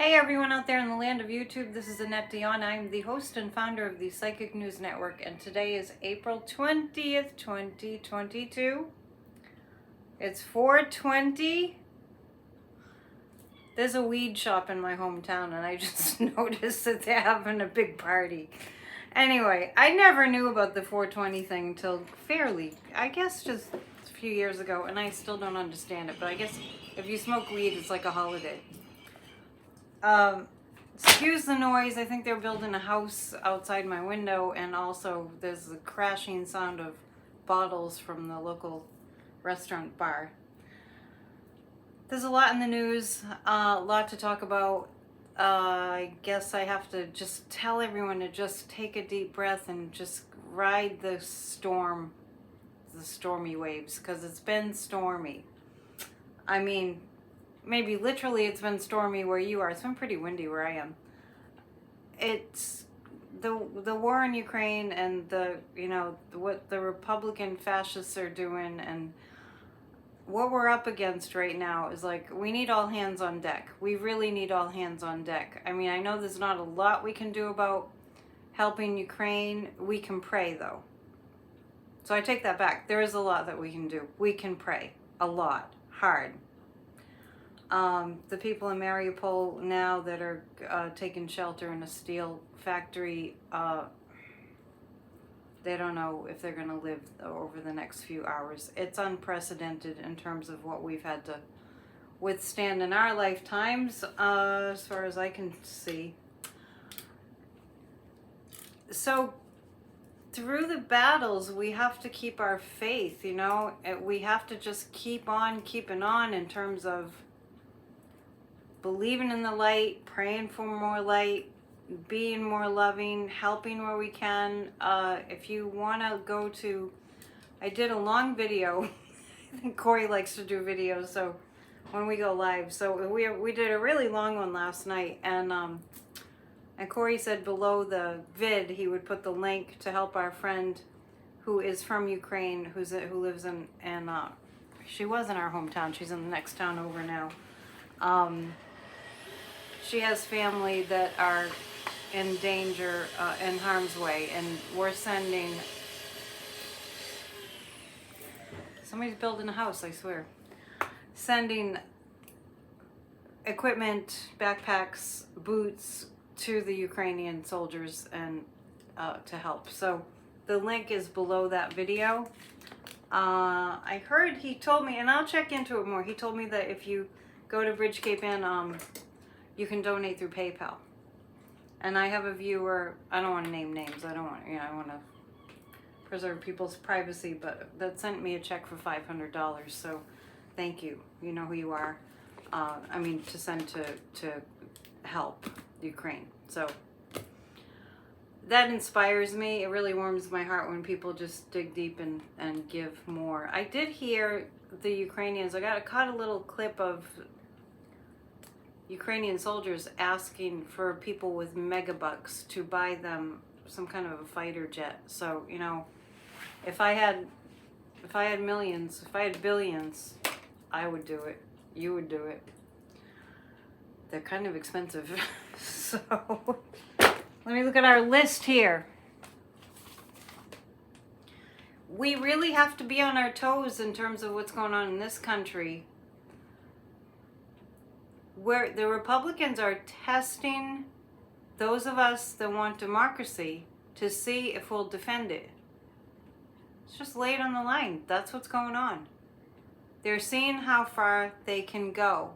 Hey everyone out there in the land of YouTube, this is Annette Dion. I'm the host and founder of the Psychic News Network, and today is April 20th, 2022. It's 4:20. There's a weed shop in my hometown, and I just noticed that they're having a big party. Anyway, I never knew about the 420 thing until I guess just a few years ago, and I still don't understand it, but I guess if you smoke weed, it's like a holiday. Excuse the noise. I think they're building a house outside my window, and also there's the crashing sound of bottles from the local restaurant bar. There's a lot in the news, a lot to talk about. I guess I have to just tell everyone to just take a deep breath and just ride the storm, the stormy waves, because it's been stormy. I mean, maybe literally it's been stormy where you are. It's been pretty windy where I am. It's the war in Ukraine and what the Republican fascists are doing, and what we're up against right now is like, we need all hands on deck. We really need all hands on deck. I mean, I know there's not a lot we can do about helping Ukraine. We can pray though. So I take that back. There is a lot that we can do. We can pray a lot, hard. The people in Mariupol now that are taking shelter in a steel factory, they don't know if they're going to live over the next few hours. It's unprecedented in terms of what we've had to withstand in our lifetimes, as far as I can see. So through the battles, we have to keep our faith, we have to just keep on keeping on in terms of believing in the light, praying for more light, being more loving, helping where we can. If you want to go to, I did a long video. I think Corey likes to do videos, so when we go live. So we did a really long one last night, and Corey said below the vid he would put the link to help our friend who is from Ukraine, who lives in she was in our hometown. She's in the next town over now. She has family that are in danger, in harm's way, and we're sending... Somebody's building a house, I swear. Sending equipment, backpacks, boots to the Ukrainian soldiers and to help. So the link is below that video. I heard, he told me, and I'll check into it more, he told me that if you go to Bridge Cape Inn, you can donate through PayPal. And I have a viewer, I don't want to name names, I want to preserve people's privacy, but that sent me a check for $500, so thank you. You know who you are. To send to help Ukraine. So that inspires me. It really warms my heart when people just dig deep and give more. I did hear the Ukrainians, I caught a little clip of Ukrainian soldiers asking for people with megabucks to buy them some kind of a fighter jet. So, if I had millions, if I had billions, I would do it. You would do it. They're kind of expensive. So, let me look at our list here. We really have to be on our toes in terms of what's going on in this country, where the Republicans are testing those of us that want democracy to see if we'll defend it. It's just lay it on the line. That's what's going on. They're seeing how far they can go.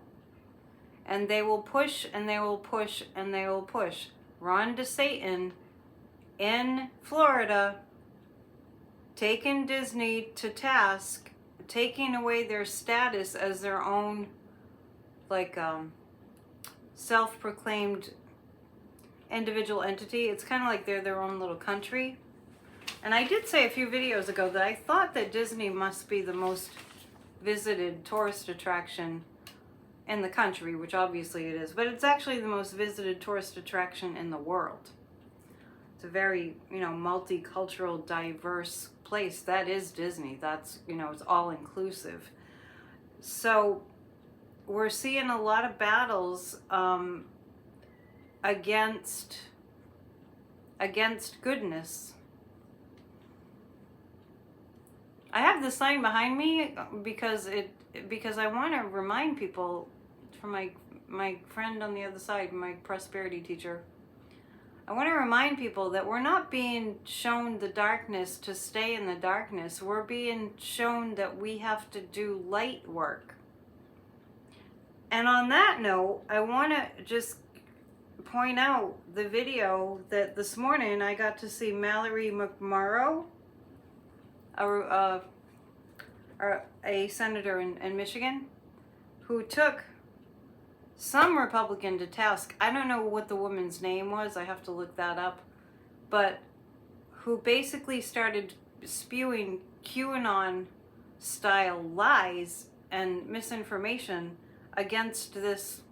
And they will push, and they will push, and they will push. Ron DeSantis in Florida, taking Disney to task, taking away their status as their own self-proclaimed individual entity. It's kind of like they're their own little country. And I did say a few videos ago that I thought that Disney must be the most visited tourist attraction in the country, which obviously it is, but it's actually the most visited tourist attraction in the world. It's a very, multicultural, diverse place. That is Disney. That's, it's all inclusive. So we're seeing a lot of battles against goodness. I have this sign behind me because I want to remind people, from my friend on the other side, my prosperity teacher. I want to remind people that we're not being shown the darkness to stay in the darkness. We're being shown that we have to do light work. And on that note, I want to just point out the video that this morning I got to see Mallory McMorrow, a senator in Michigan, who took some Republican to task. I don't know what the woman's name was, I have to look that up, but who basically started spewing QAnon style lies and misinformation against this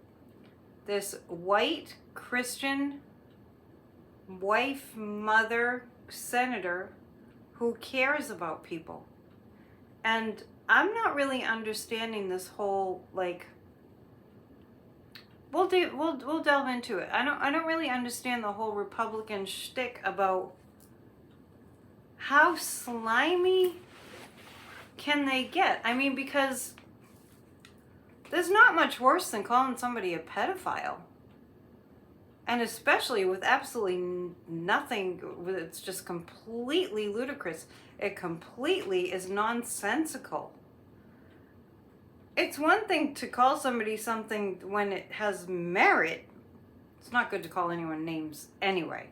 white Christian wife, mother, senator who cares about people. And I'm not really understanding this whole, like, we'll delve into it. I don't really understand the whole Republican shtick about how slimy can they get. I mean, because there's not much worse than calling somebody a pedophile. And especially with absolutely nothing, it's just completely ludicrous. It completely is nonsensical. It's one thing to call somebody something when it has merit. It's not good to call anyone names anyway.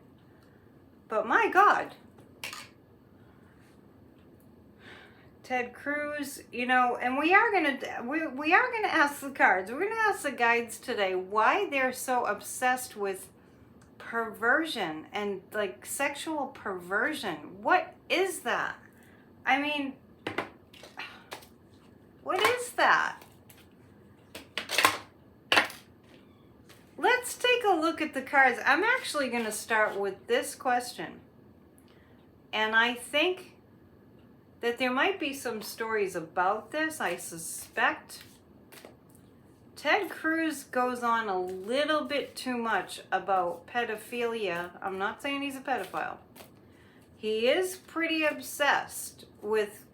But my God. Ted Cruz, you know, and we are gonna ask the cards. We're gonna ask the guides today why they're so obsessed with perversion and like sexual perversion. What is that? I mean, what is that? Let's take a look at the cards. I'm actually going to start with this question. And I think that there might be some stories about this. I suspect Ted Cruz goes on a little bit too much about pedophilia. I'm not saying he's a pedophile. He is pretty obsessed with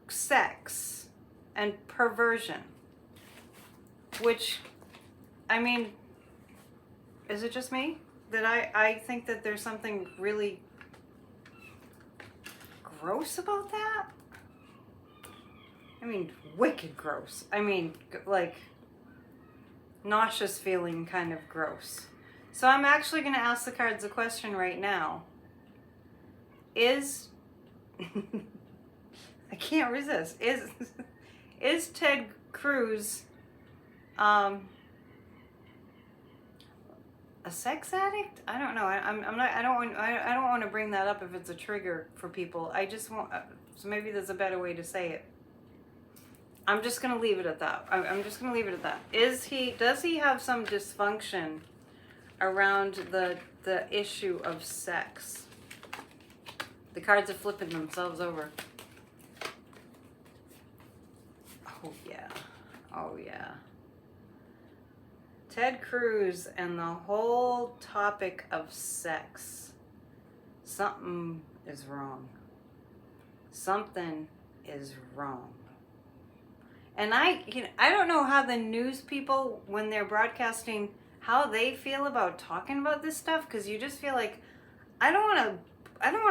sex and perversion, which, I mean, is it just me that I think that there's something really gross about that? I mean, wicked gross. I mean, like, nauseous feeling kind of gross. So I'm actually going to ask the cards a question right now. Is I can't resist. Is Ted Cruz a sex addict? I don't know. I don't want to bring that up if it's a trigger for people. I just want, so maybe there's a better way to say it. I'm just going to leave it at that. I'm just going to leave it at that. Does he have some dysfunction around the issue of sex? The cards are flipping themselves over. Oh yeah. Oh yeah. Ted Cruz and the whole topic of sex. Something is wrong. Something is wrong. And I don't know how the news people, when they're broadcasting, how they feel about talking about this stuff, because you just feel like, I don't want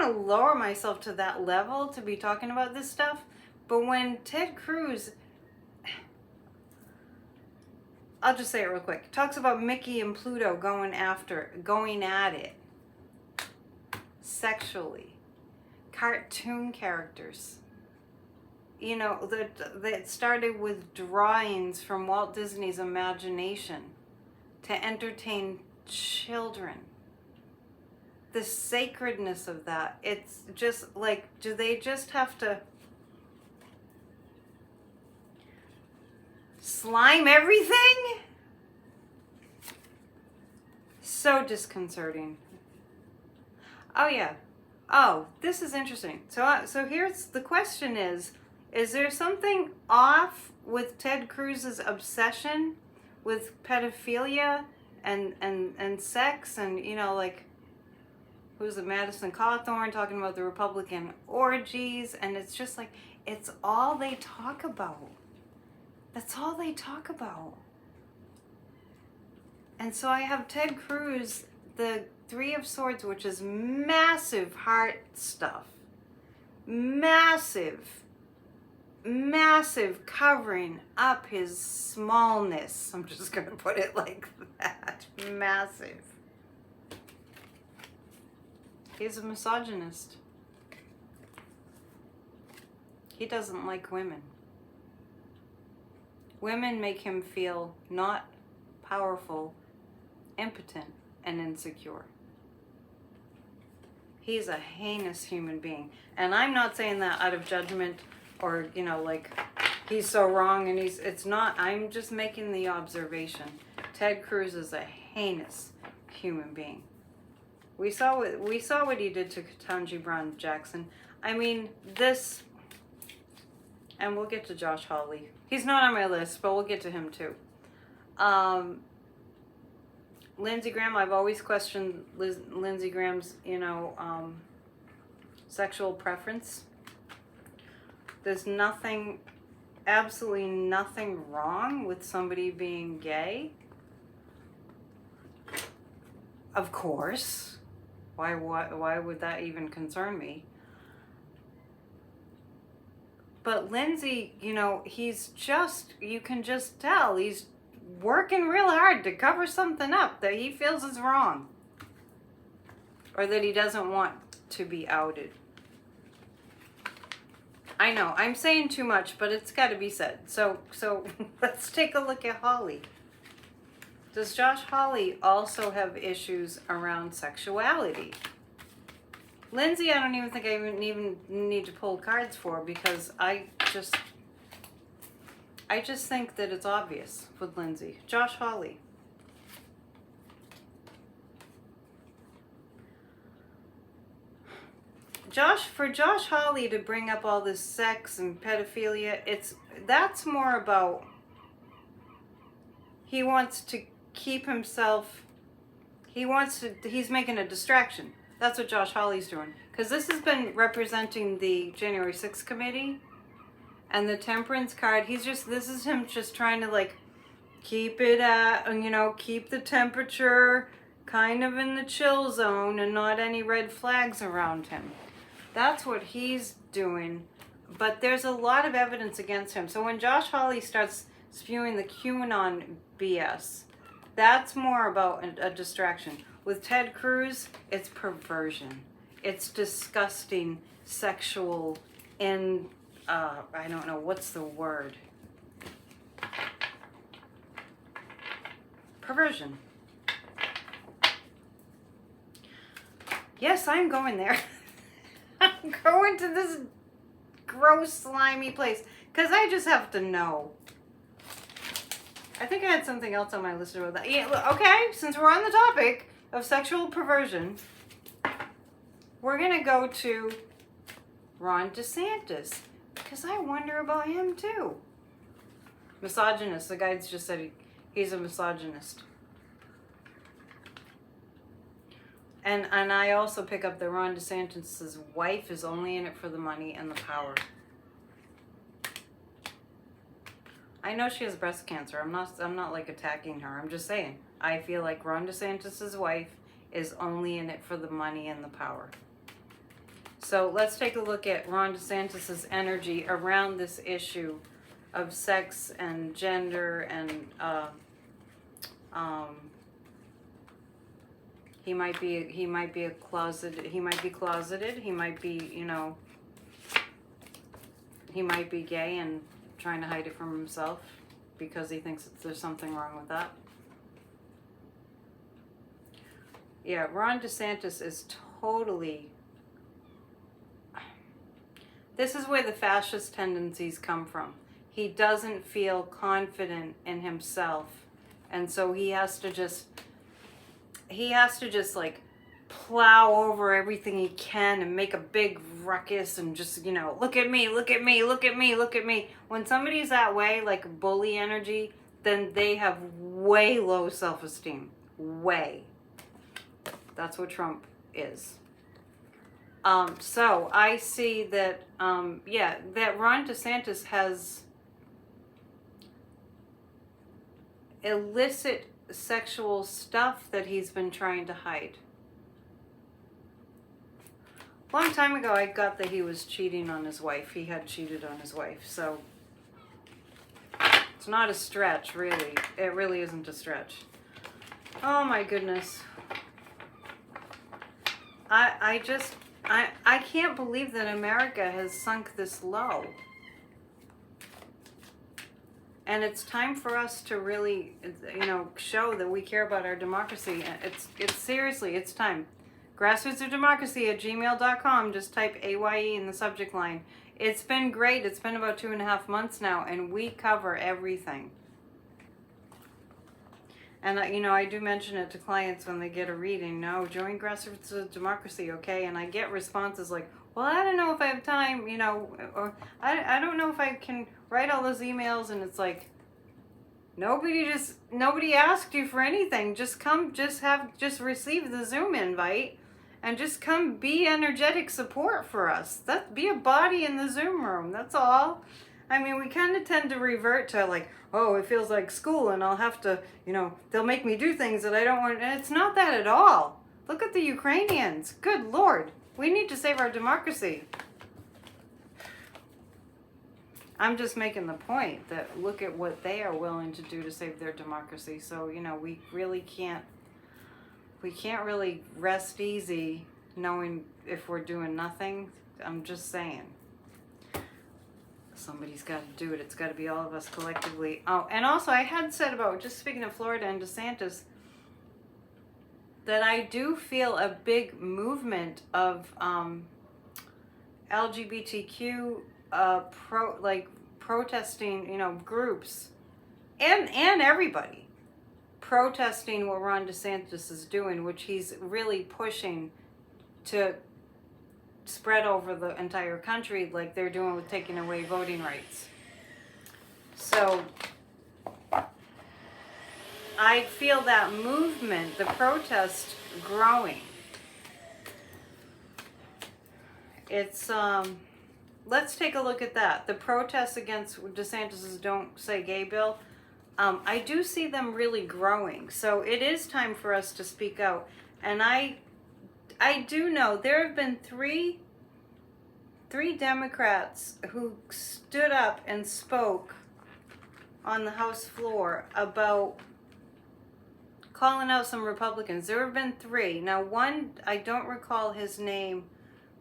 to lower myself to that level to be talking about this stuff. But when Ted Cruz, I'll just say it real quick, talks about Mickey and Pluto going at it sexually, cartoon characters. You know, that started with drawings from Walt Disney's imagination to entertain children. The sacredness of that. It's just like, do they just have to slime everything? So disconcerting. Oh yeah. Oh, this is interesting. So here's the question: is there something off with Ted Cruz's obsession with pedophilia and sex, and you know, like, who's it, Madison Cawthorn talking about the Republican orgies, and it's just like, it's all they talk about. That's all they talk about. And so I have Ted Cruz, the Three of Swords, which is massive heart stuff. Massive covering up his smallness. I'm just going to put it like that. Massive. He's a misogynist. He doesn't like women. Women make him feel not powerful, impotent, and insecure. He's a heinous human being. And I'm not saying that out of judgment or, you know, like, he's so wrong and it's not. I'm just making the observation. Ted Cruz is a heinous human being. We saw what he did to Ketanji Brown Jackson. I mean, this, and we'll get to Josh Hawley. He's not on my list, but we'll get to him too. Lindsey Graham, I've always questioned Lindsey Graham's, you know, sexual preference. There's nothing, absolutely nothing wrong with somebody being gay. Of course. Why would that even concern me? But Lindsey, you know, he's just, you can just tell he's working real hard to cover something up that he feels is wrong. Or that he doesn't want to be outed. I know, I'm saying too much, but it's got to be said. So let's take a look at Hawley. Does Josh Hawley also have issues around sexuality? Lindsey, I don't even think I even need to pull cards for, because I just think that it's obvious with Lindsey. Josh Hawley. For Josh Hawley to bring up all this sex and pedophilia, that's more about, he wants to keep himself, he's making a distraction. That's what Josh Hawley's doing. Because this has been representing the January 6th committee and the temperance card. This is him just trying to, like, keep it at, you know, keep the temperature kind of in the chill zone and not any red flags around him. That's what he's doing. But there's a lot of evidence against him. So when Josh Hawley starts spewing the QAnon BS, that's more about a distraction. With Ted Cruz, it's perversion. It's disgusting sexual I don't know, what's the word? Perversion. Yes, I'm going there. I'm going to this gross, slimy place. Because I just have to know. I think I had something else on my list about that. Yeah, okay, since we're on the topic of sexual perversion, we're going to go to Ron DeSantis. Because I wonder about him too. Misogynist. The guy just said he's a misogynist. And I also pick up that Ron DeSantis' wife is only in it for the money and the power. I know she has breast cancer. I'm not like attacking her. I'm just saying. I feel like Ron DeSantis' wife is only in it for the money and the power. So let's take a look at Ron DeSantis' energy around this issue of sex and gender and he might be closeted, he might be, you know, he might be gay and trying to hide it from himself because he thinks there's something wrong with that. Yeah, Ron DeSantis is totally, this is where the fascist tendencies come from. He doesn't feel confident in himself, and so he has to just like plow over everything he can and make a big ruckus and just, you know, look at me, look at me, look at me, look at me. When somebody's that way, like bully energy, then they have way low self-esteem. way. That's what Trump is. So I see that, that Ron DeSantis has illicit sexual stuff that he's been trying to hide. A long time ago, I got that he was cheating on his wife. He had cheated on his wife, so it's not a stretch, really. It really isn't a stretch. Oh my goodness. I can't believe that America has sunk this low. And it's time for us to really, show that we care about our democracy. It's seriously, it's time. Grassrootsofdemocracy@gmail.com. Just type AYE in the subject line. It's been great. It's been about 2.5 months now, and we cover everything. And, I do mention it to clients when they get a reading. No, join Grassroots of Democracy, okay? And I get responses like, well, I don't know if I have time, or I don't know if I can write all those emails. And it's like, nobody asked you for anything. Just come, just receive the Zoom invite and just come be energetic support for us. Be a body in the Zoom room. That's all. I mean, we kind of tend to revert to like, oh, it feels like school and I'll have to, they'll make me do things that I don't want. And it's not that at all. Look at the Ukrainians. Good Lord. We need to save our democracy. I'm just making the point that look at what they are willing to do to save their democracy. So, we really can't really rest easy knowing if we're doing nothing. I'm just saying. Somebody's got to do it. It's got to be all of us collectively. Oh, and also I had said about, just speaking of Florida and DeSantis, that I do feel a big movement of LGBTQ protesting, groups and everybody protesting what Ron DeSantis is doing, which he's really pushing to spread over the entire country like they're doing with taking away voting rights. So I feel that movement, the protest, growing. It's let's take a look at that. The protests against DeSantis' Don't Say Gay bill, I do see them really growing. So it is time for us to speak out. And I do know there have been three Democrats who stood up and spoke on the House floor about calling out some Republicans. There have been 3. Now, one, I don't recall his name,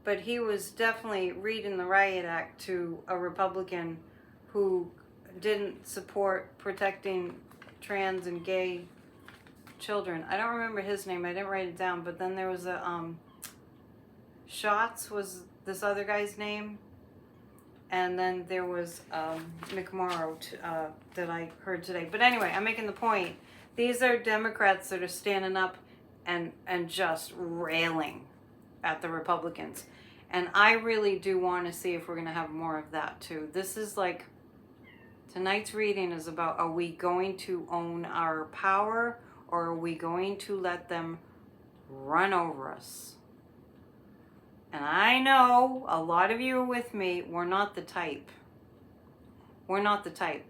but he was definitely reading the riot act to a Republican who didn't support protecting trans and gay children. I don't remember his name. I didn't write it down. But then there was a Schatz was this other guy's name, and then there was McMorrow that I heard today. But anyway, I'm making the point. These are Democrats that are standing up and just railing at the Republicans. And I really do want to see if we're going to have more of that too. This is like, tonight's reading is about, are we going to own our power, or are we going to let them run over us? And I know a lot of you are with me. We're not the type. We're not the type.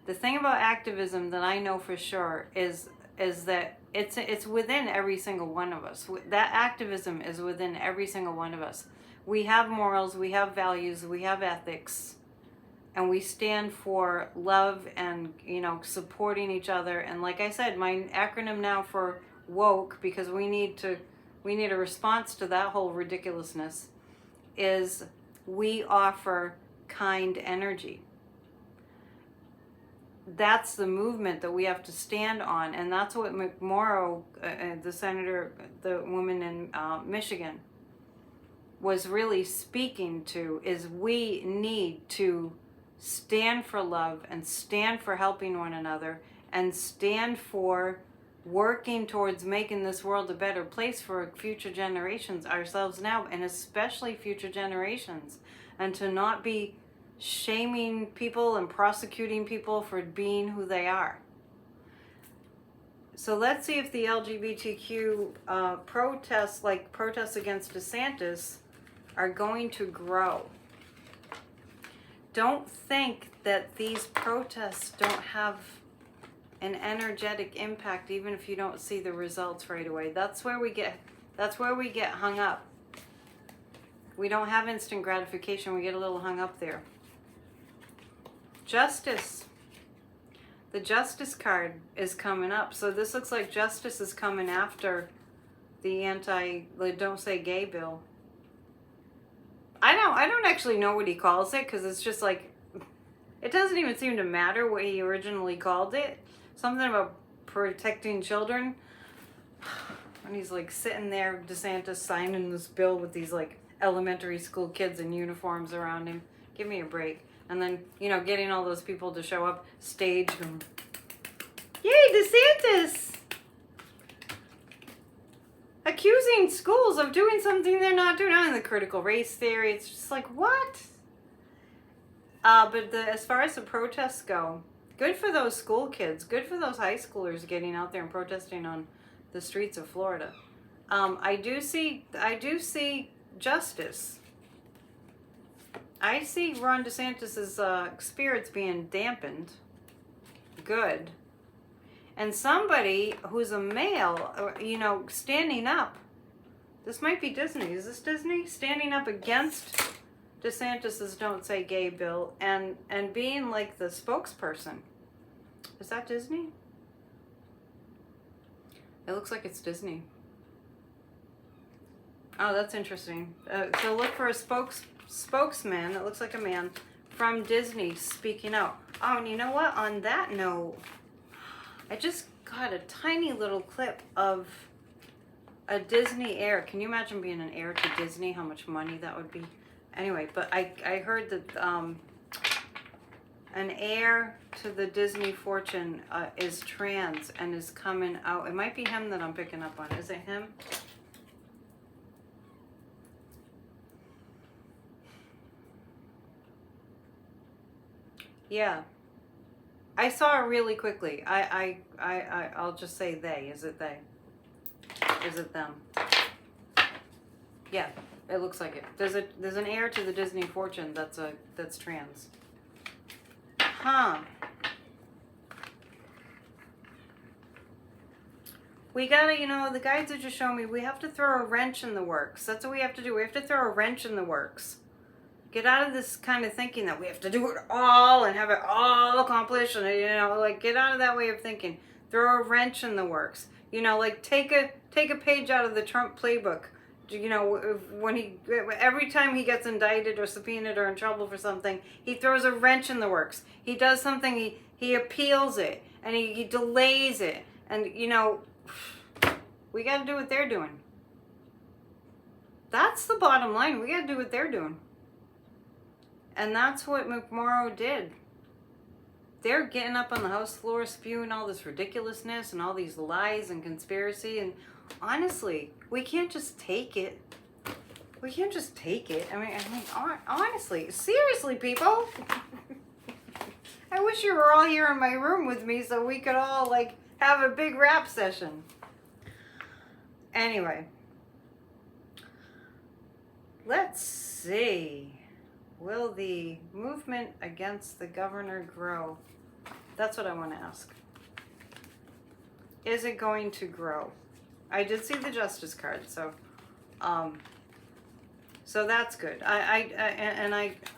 The thing about activism that I know for sure is that it's within every single one of us. That activism is within every single one of us. We have morals, we have values, we have ethics, and we stand for love and, supporting each other. And like I said, my acronym now for woke, because we need a response to that whole ridiculousness, is we offer kind energy. That's the movement that we have to stand on, and that's what McMorrow, the woman in Michigan, was really speaking to, is we need to stand for love and stand for helping one another and stand for working towards making this world a better place for future generations, ourselves now, and especially future generations, and to not be shaming people and prosecuting people for being who they are. So let's see if the LGBTQ protests, like protests against DeSantis, are going to grow. Don't think that these protests don't have an energetic impact, even if you don't see the results right away. That's where we get hung up. We don't have instant gratification. We get a little hung up there. Justice. The justice card is coming up. So this looks like justice is coming after the don't say gay bill. I don't actually know what he calls it, because it's just like, it doesn't even seem to matter what he originally called it. Something about protecting children. And he's like sitting there, DeSantis signing this bill with these like elementary school kids in uniforms around him. Give me a break. And then, you know, getting all those people to show up, stage them. Yay, DeSantis! Accusing schools of doing something they're not doing. Not in the critical race theory. It's just like, what? But as far as the protests go, good for those school kids. Good for those high schoolers getting out there and protesting on the streets of Florida. I do see justice. I see Ron DeSantis' spirits being dampened. Good. And somebody who's a male, you know, standing up. This might be Disney. Is this Disney? Standing up against DeSantis' Don't Say Gay bill and being like the spokesperson. Is that Disney? It looks like it's Disney. Oh, that's interesting. So look for a spokesman that looks like a man from Disney speaking out. Oh, and you know what? On that note, I just got a tiny little clip of a Disney heir. Can you imagine being an heir to Disney? How much money that would be? Anyway, but I heard that an heir to the Disney fortune is trans and is coming out. It might be him that I'm picking up on. Is it him? Yeah. I saw it really quickly. I'll just say they. Is it they? Is it them? Yeah, it looks like it. There's an heir to the Disney fortune that's trans. Huh. We gotta, you know, the guides are just showing me we have to throw a wrench in the works. That's what we have to do. We have to throw a wrench in the works. Get out of this kind of thinking that we have to do it all and have it all accomplished, and you know, like get out of that way of thinking. Throw a wrench in the works. You know, like take a page out of the Trump playbook. You know, every time he gets indicted or subpoenaed or in trouble for something, he throws a wrench in the works. He does something, he appeals it, and he delays it. And you know, we got to do what they're doing. That's the bottom line. We got to do what they're doing. And that's what McMorrow did. They're getting up on the House floor spewing all this ridiculousness and all these lies and conspiracy. And honestly, we can't just take it. We can't just take it. I mean, honestly, seriously, people. I wish you were all here in my room with me so we could all like have a big rap session. Anyway, let's see. Will the movement against the governor grow? That's what I want to ask. Is it going to grow? I did see the justice card, so that's good. I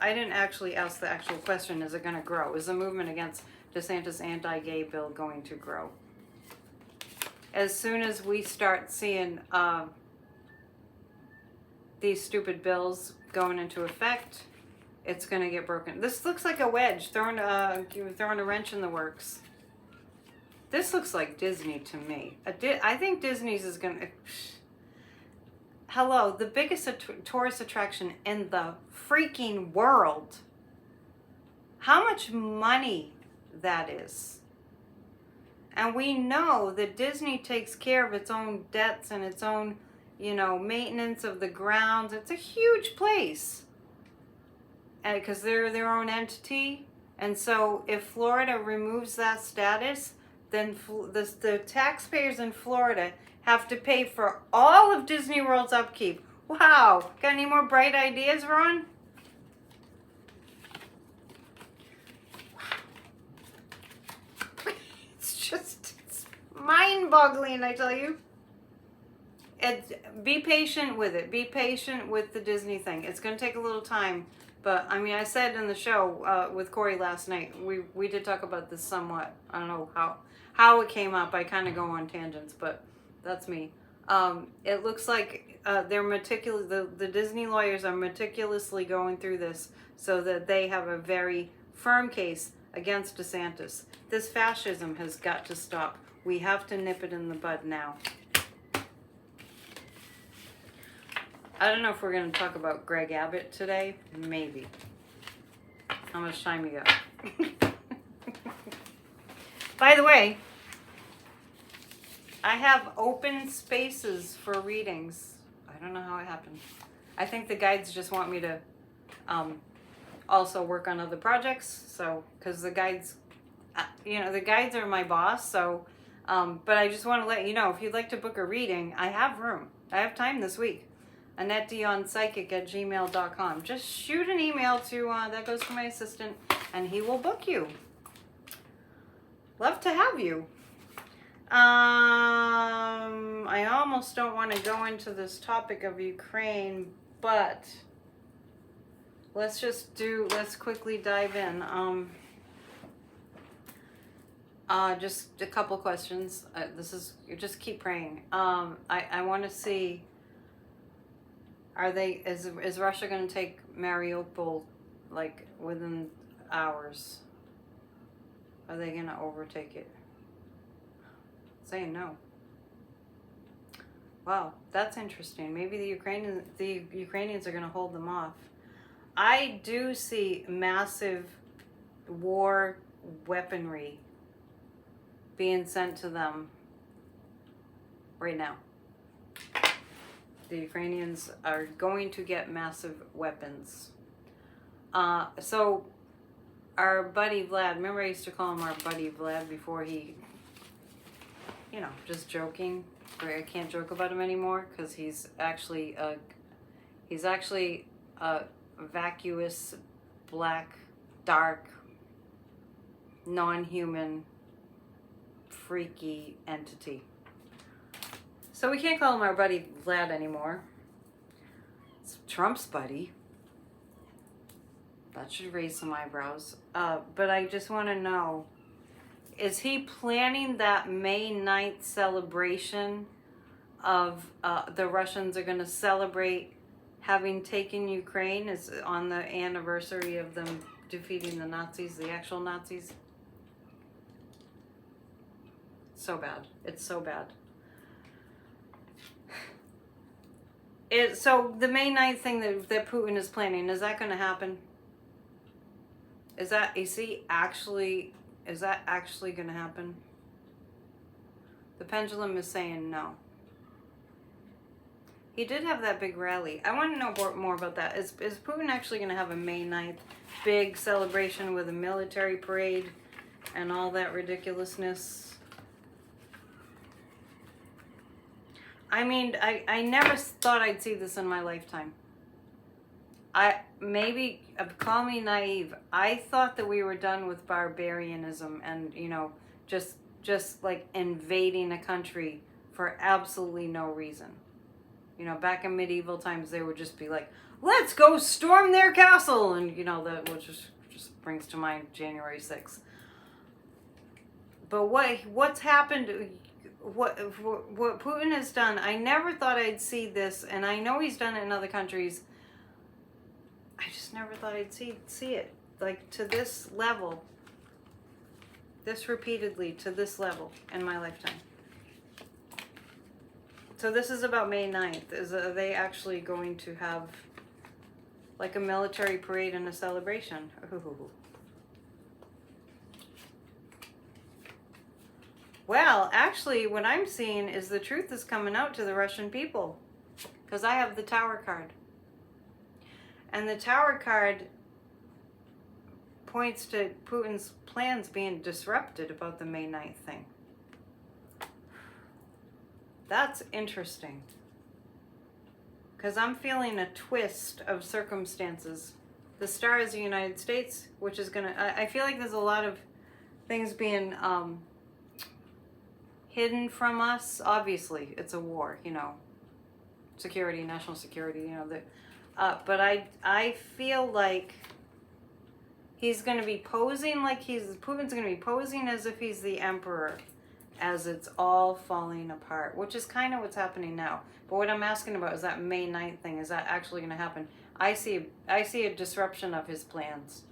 didn't actually ask the actual question. Is it going to grow? Is the movement against DeSantis' anti-gay bill going to grow? As soon as we start seeing these stupid bills going into effect, it's going to get broken. This looks like a wedge, throwing a wrench in the works. This looks like Disney to me. I think Disney's is going to... Hello, the biggest tourist attraction in the freaking world. How much money that is. And we know that Disney takes care of its own debts and its own, you know, maintenance of the grounds. It's a huge place. Because they're their own entity. And so if Florida removes that status, then the taxpayers in Florida have to pay for all of Disney World's upkeep. Wow. Got any more bright ideas, Ron? It's mind-boggling, I tell you. Be patient with it. Be patient with the Disney thing. It's going to take a little time. But, I mean, I said in the show with Corey last night, we did talk about this somewhat. I don't know how it came up. I kind of go on tangents, but that's me. It looks like they're meticulous. The Disney lawyers are meticulously going through this so that they have a very firm case against DeSantis. This fascism has got to stop. We have to nip it in the bud now. I don't know if we're going to talk about Greg Abbott today. Maybe. How much time you got? By the way, I have open spaces for readings. I don't know how it happened. I think the guides just want me to also work on other projects. So, because the guides, the guides are my boss. So, but I just want to let you know, if you'd like to book a reading, I have room. I have time this week. annettedionpsychic@gmail.com. Just shoot an email to, that goes to my assistant, and he will book you. Love to have you. I almost don't want to go into this topic of Ukraine, but let's quickly dive in. Just a couple questions. Just keep praying. I want to see, is Russia going to take Mariupol, like, within hours? Are they going to overtake it? Saying no. Wow, that's interesting. Maybe the Ukrainians are going to hold them off. I do see massive war weaponry being sent to them right now. The Ukrainians are going to get massive weapons. So our buddy Vlad, remember I used to call him our buddy Vlad before he, just joking. I can't joke about him anymore because he's actually a vacuous, black, dark, non-human, freaky entity. So we can't call him our buddy Vlad anymore. It's Trump's buddy. That should raise some eyebrows. But I just want to know, is he planning that May 9th celebration of the Russians are going to celebrate having taken Ukraine? Is on the anniversary of them defeating the Nazis, the actual Nazis? So bad. It's so bad. So the May 9th thing that Putin is planning, is that going to happen? Is that actually going to happen? The Pendulum is saying no. He did have that big rally. I want to know more about that. Is Putin actually going to have a May 9th big celebration with a military parade and all that ridiculousness? I mean, I never thought I'd see this in my lifetime. Call me naive. I thought that we were done with barbarianism and, just like invading a country for absolutely no reason. Back in medieval times, they would just be like, let's go storm their castle. And, that which just brings to mind January 6th. But what's happened, what Putin has done, I never thought I'd see this. And I know he's done it in other countries. I just never thought I'd see it, like, to this level, this repeatedly, to this level in my lifetime. So this is about May 9th. Are they actually going to have, like, a military parade and a celebration? Ooh. Well, actually, what I'm seeing is the truth is coming out to the Russian people, because I have the Tower card. And the Tower card points to Putin's plans being disrupted about the May 9th thing. That's interesting. Because I'm feeling a twist of circumstances. The star is the United States, which is going to... I feel like there's a lot of things being hidden from us. Obviously, it's a war, you know. Security, national security, you know. But I feel like he's going to be posing like Putin's going to be posing as if he's the emperor, as it's all falling apart, which is kind of what's happening now. But what I'm asking about is that May 9th thing. Is that actually going to happen? I see a disruption of his plans.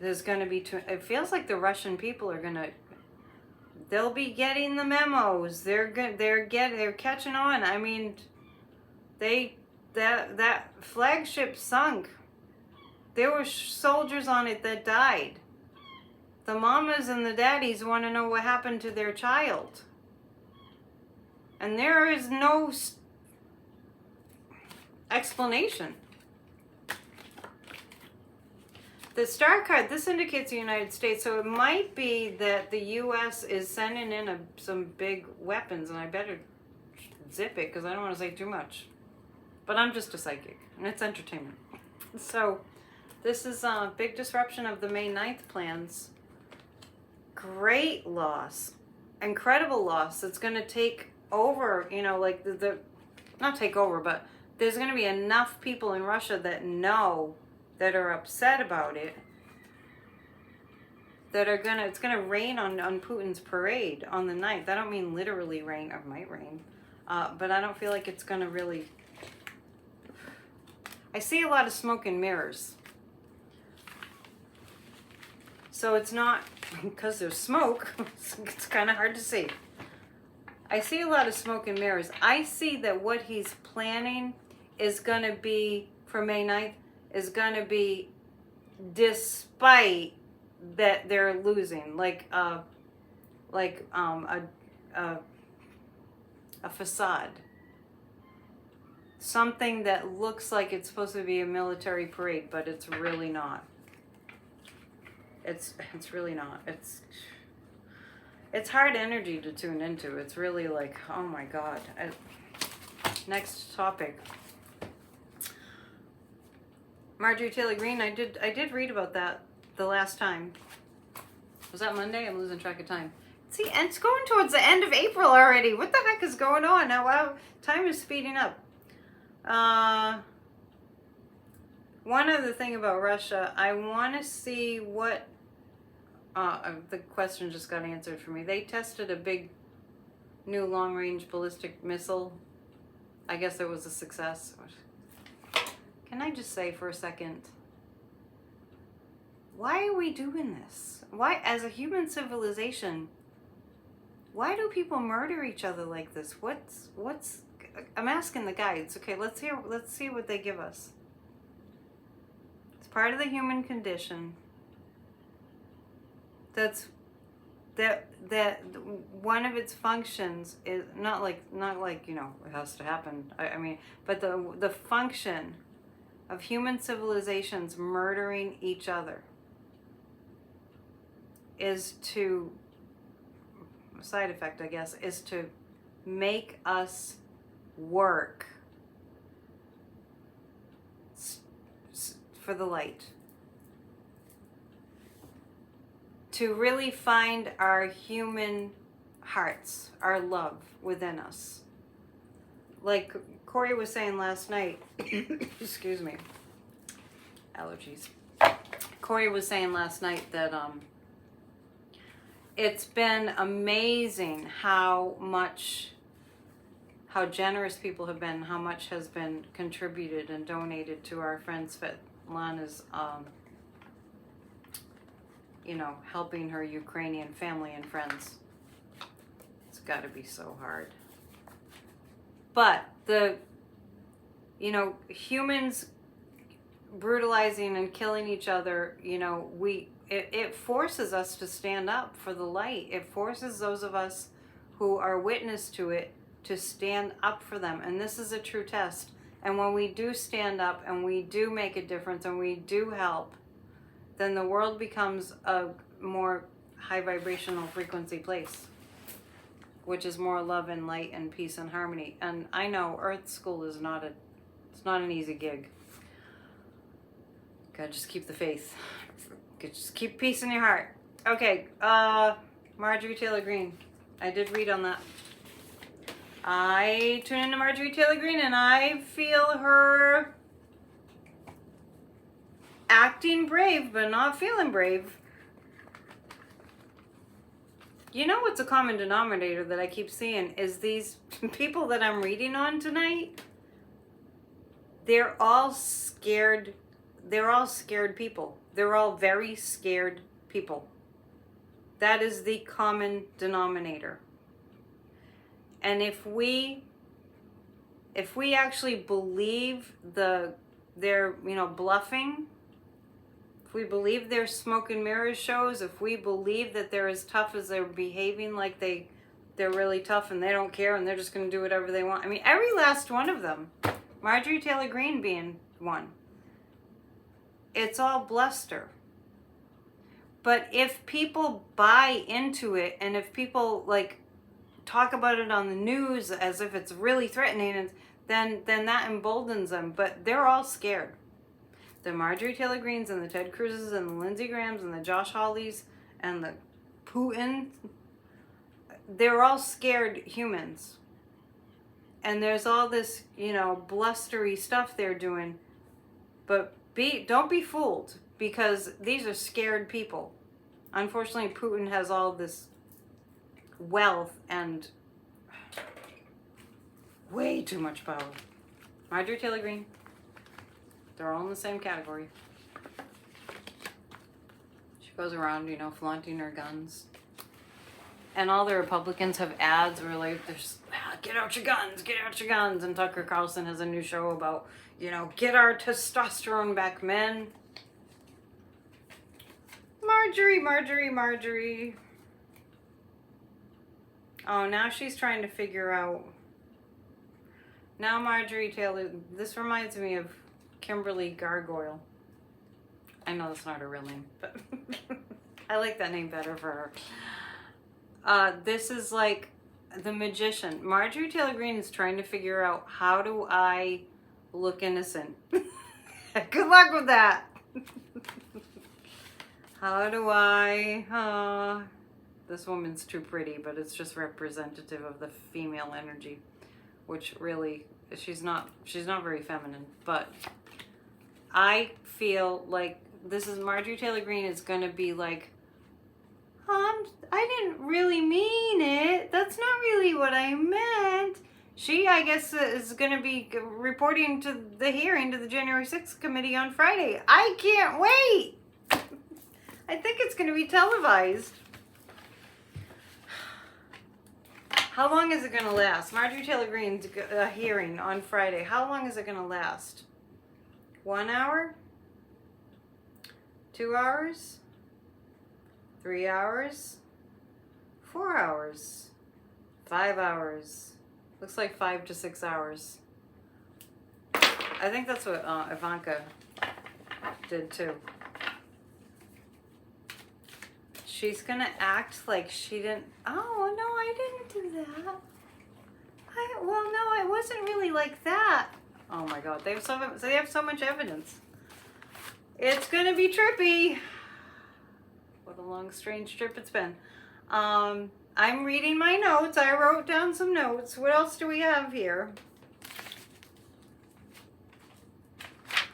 There's going to be... It feels like the Russian people are going to... They'll be getting the memos. They're catching on. I mean, that flagship sunk. There were soldiers on it that died. The mamas and the daddies want to know what happened to their child. And there is no explanation. The star card, this indicates the United States, so it might be that the U.S. is sending in some big weapons, and I better zip it because I don't want to say too much. But I'm just a psychic, and it's entertainment. So this is a big disruption of the May 9th plans. Great loss. Incredible loss. It's going to take over, you know, like not take over, but there's going to be enough people in Russia that know, that are upset about it, that are gonna, it's gonna rain on Putin's parade on the 9th. I don't mean literally rain, or might rain, but I don't feel like it's gonna really... I see a lot of smoke and mirrors. So it's not, because there's smoke, it's kind of hard to see. I see a lot of smoke and mirrors. I see that what he's planning is gonna be, for May 9th, is going to be despite that they're losing, like a facade, something that looks like it's supposed to be a military parade, but it's really not. It's really not. It's hard energy to tune into. It's really like, oh my God. Next topic. Marjorie Taylor Greene, I did read about that the last time. Was that Monday? I'm losing track of time. See, and it's going towards the end of April already. What the heck is going on now? Wow, time is speeding up. One other thing about Russia, I want to see what... the question just got answered for me. They tested a big new long-range ballistic missile. I guess it was a success. Can I just say for a second, why are we doing this? Why, as a human civilization, why do people murder each other like this? What's, I'm asking the guides. Okay, let's see what they give us. It's part of the human condition. That one of its functions is not like, you know, it has to happen. I mean, but the function of human civilizations murdering each other is to, a side effect I guess, is to make us work for the light. To really find our human hearts, our love within us. Like Corey was saying last night, excuse me, allergies. Corey was saying last night that it's been amazing how generous people have been, how much has been contributed and donated to our friend Svetlana's, you know, helping her Ukrainian family and friends. It's got to be so hard. But you know, humans brutalizing and killing each other, you know, it forces us to stand up for the light. It forces those of us who are witness to it to stand up for them. And this is a true test. And when we do stand up and we do make a difference and we do help, then the world becomes a more high vibrational frequency place, which is more love and light and peace and harmony. And I know Earth School is not it's not an easy gig. Gotta just keep the faith. Just keep peace in your heart. Okay, Marjorie Taylor Greene. I did read on that. I tune into Marjorie Taylor Greene and I feel her acting brave but not feeling brave. You know what's a common denominator that I keep seeing is these people that I'm reading on tonight. They're all scared. They're all scared people. They're all very scared people. That is the common denominator. And if we actually believe they're bluffing, if we believe they're smoke and mirrors shows, if we believe that they're as tough as they're behaving, like they're really tough and they don't care and they're just going to do whatever they want. I mean, every last one of them, Marjorie Taylor Greene being one, it's all bluster. But if people buy into it and if people talk about it on the news as if it's really threatening, and then that emboldens them. But they're all scared. The Marjorie Taylor Greenes and the Ted Cruzes and the Lindsey Grahams and the Josh Hawleys and the Putin, they're all scared humans. And there's all this, blustery stuff they're doing. But don't be fooled, because these are scared people. Unfortunately, Putin has all this wealth and way too much power. Marjorie Taylor Greene, they're all in the same category. She goes around, flaunting her guns. And all the Republicans have ads where there's, get out your guns, get out your guns. And Tucker Carlson has a new show about, get our testosterone back, men. Marjorie. Oh, now she's trying to figure out. Now Marjorie Taylor, this reminds me of Kimberly Gargoyle. I know that's not her real name, but I like that name better for her. This is like the magician. Marjorie Taylor Greene is trying to figure out, how do I look innocent? Good luck with that. How do I, this woman's too pretty, but it's just representative of the female energy, which really, she's not very feminine, but I feel like this is Marjorie Taylor Greene is going to be like, I didn't really mean it. That's not really what I meant. She, I guess, is going to be reporting to the hearing to the January 6th committee on Friday. I can't wait. I think it's going to be televised. How long is it going to last? Marjorie Taylor Greene's hearing on Friday. How long is it going to last? 1 hour? 2 hours? 3 hours? 4 hours? 5 hours? Looks like 5 to 6 hours. I think that's what Ivanka did too. She's gonna act like she didn't. Oh no, I didn't do that. Well, no, it wasn't really like that. Oh my God, they have so much evidence. It's gonna be trippy. What a long, strange trip it's been. I'm reading my notes. I wrote down some notes. What else do we have here?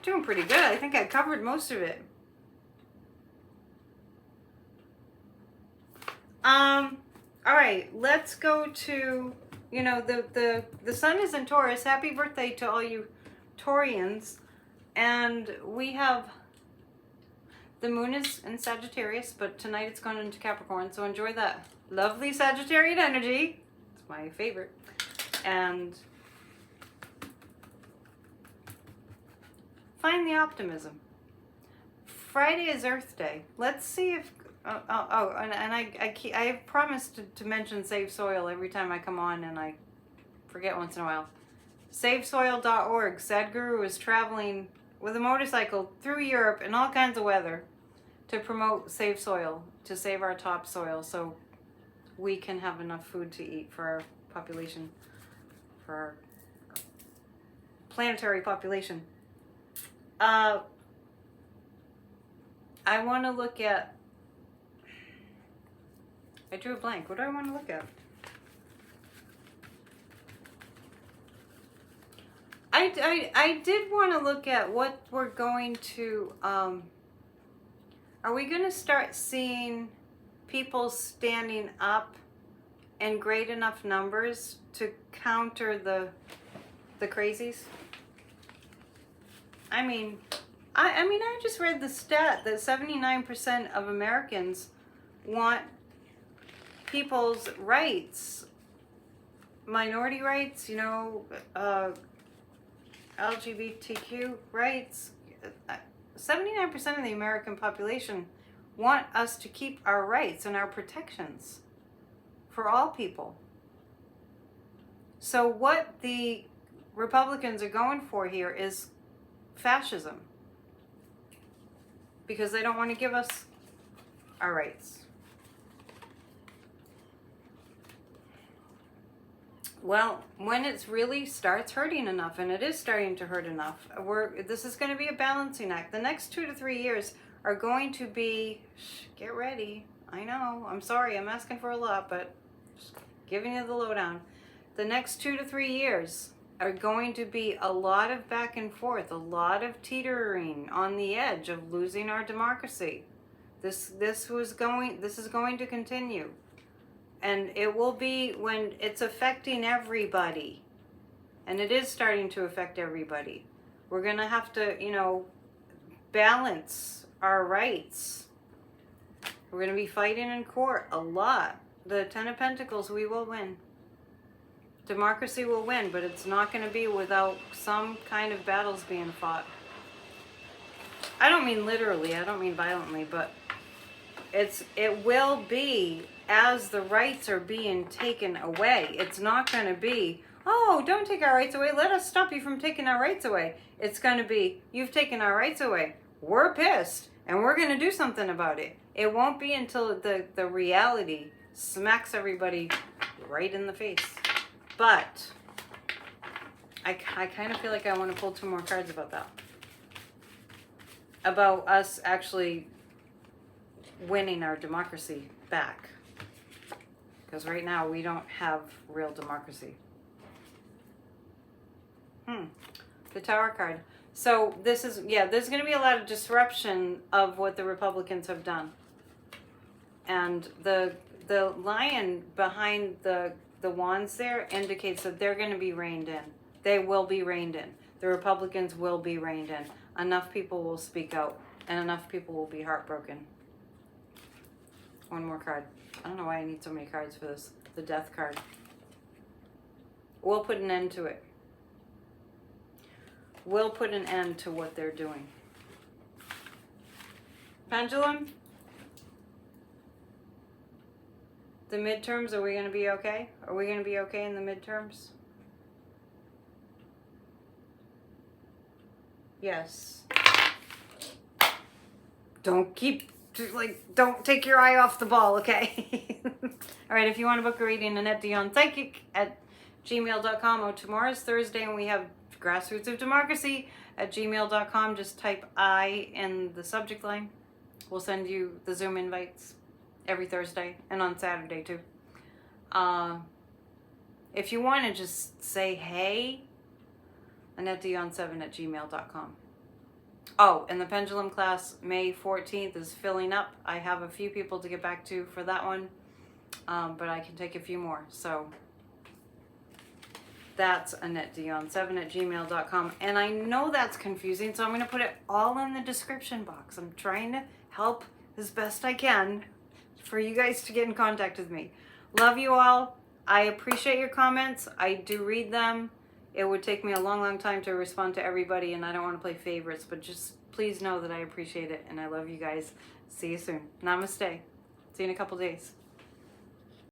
Doing pretty good. I think I covered most of it. All right, let's go to, the sun is in Taurus. Happy birthday to all you Taurians. And we have, the moon is in Sagittarius, but tonight it's gone into Capricorn. So enjoy that lovely Sagittarian energy. It's my favorite. And find the optimism. Friday is Earth Day. Let's see if, I have promised to mention Save Soil every time I come on, and I forget once in a while. SaveSoil.org. Sadhguru is traveling with a motorcycle through Europe in all kinds of weather to promote Save Soil, to save our topsoil so we can have enough food to eat for our population, for our planetary population. I want to look at, I drew a blank. What do I want to look at? I did want to look at what we're going to, are we going to start seeing people standing up in great enough numbers to counter the crazies? I mean, I just read the stat that 79% of Americans want people's rights, minority rights, you know, LGBTQ rights. 79% of the American population want us to keep our rights and our protections for all people. So what the Republicans are going for here is fascism, because they don't want to give us our rights. Well, when it really starts hurting enough, and it is starting to hurt enough, this is going to be a balancing act. The next 2 to 3 years are going to be, get ready. I know, I'm sorry, I'm asking for a lot, but just giving you the lowdown. The next 2 to 3 years are going to be a lot of back and forth, a lot of teetering on the edge of losing our democracy. This is going to continue. And it will be when it's affecting everybody. And it is starting to affect everybody. We're going to have to, you know, balance our rights. We're going to be fighting in court a lot. The Ten of Pentacles, we will win. Democracy will win, but it's not going to be without some kind of battles being fought. I don't mean literally, I don't mean violently, but it will be as the rights are being taken away. It's not going to be, oh, don't take our rights away, let us stop you from taking our rights away. It's going to be, you've taken our rights away, we're pissed, and we're going to do something about it. It won't be until the reality smacks everybody right in the face. But I kind of feel like I want to pull 2 more cards about that. About us actually winning our democracy back. Because right now we don't have real democracy. The Tower card. So this is, there's going to be a lot of disruption of what the Republicans have done. And the lion behind the wands there indicates that they're going to be reined in. They will be reined in. The Republicans will be reined in. Enough people will speak out, and enough people will be heartbroken. 1 more card. I don't know why I need so many cards for this. The Death card. We'll put an end to it. We'll put an end to what they're doing. Pendulum. The midterms, are we going to be okay? Are we going to be okay in the midterms? Yes. Don't take your eye off the ball, okay? All right, if you want to book a reading, annettedionpsychic at gmail.com. Oh, tomorrow's Thursday, and we have grassrootsofdemocracy at gmail.com. Just type I in the subject line. We'll send you the Zoom invites every Thursday, and on Saturday too. If you want to just say hey, annettedion7 at gmail.com. Oh, and the Pendulum class, May 14th, is filling up. I have a few people to get back to for that one, but I can take a few more. So that's annettedion7 at gmail.com. And I know that's confusing, so I'm going to put it all in the description box. I'm trying to help as best I can for you guys to get in contact with me. Love you all. I appreciate your comments. I do read them. It would take me a long, long time to respond to everybody, and I don't want to play favorites, but just please know that I appreciate it, and I love you guys. See you soon. Namaste. See you in a couple days.